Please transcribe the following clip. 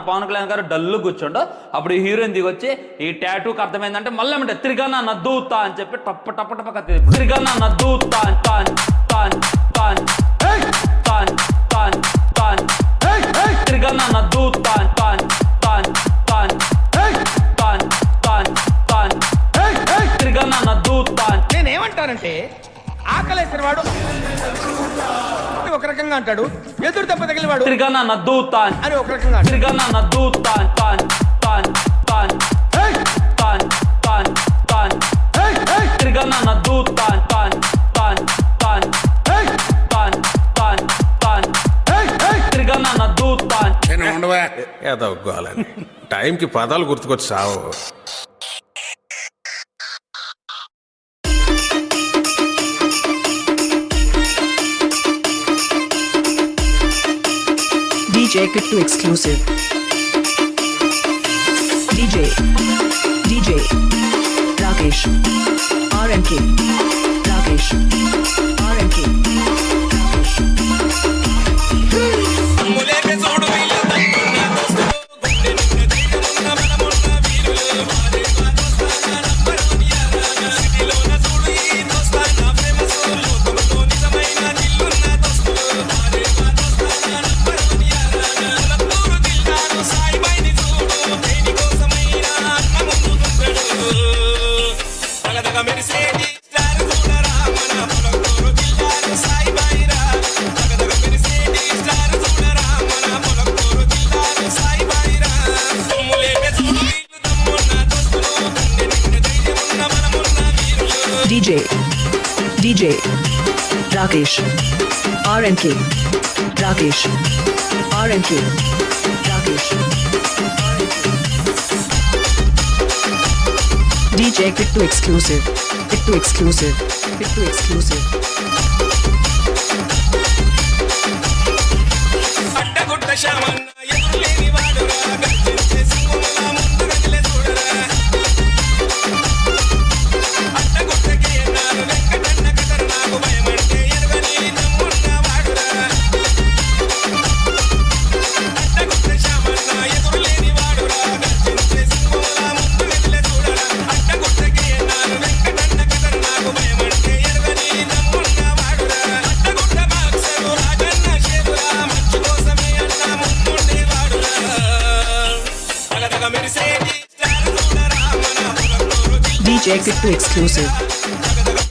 పవన్ కళ్యాణ్ గారు డల్లు కూర్చోండు. అప్పుడు ఈ హీరోయిన్ దిగొచ్చి ఈ టాటూకి అర్థమైందంటే మళ్ళీ ఏమంటే తిరిగానా నద్దూతా అని చెప్పి టప్ప టప్ప టప్ప తిరిగానా నద్దూతా తాన్ తాన్ తాన్ తాన్ తాన్ తాన్ తిరిగానా నద్దూతా తాన్ తాన్ తాన్ తాన్ తాన్ తాన్ తిరిగానా నద్దూతా. నేనేమంటానంటే ఆకలేసిన వాడు ఒక రకంగా అంటాడు, ఎదురు దెబ్బ తగిలిన వాడు తిరిగానా నద్దూతా అని ఒక రకంగా తిరిగానా నద్దూతా తాన్ తాన్ తాన్ తాన్ తాన్ తాన్ తిరిగానా నద్దూతా తాన్ తాన్ తాన్ తాన్ తాన్ తాన్ తిరిగానా నద్దూతా. ఉండవా ఏదో గోలని టైంకి పదాలు గుర్తుకొచ్చి సావు. DJ Kittu exclusive. DJ Rakesh RNK Rakesh RNK DJ Rakesh RNK Rakesh RNK Rakesh DJ Kittu exclusive. Kittu exclusive. Kittu exclusive. DJ Kittu exclusive.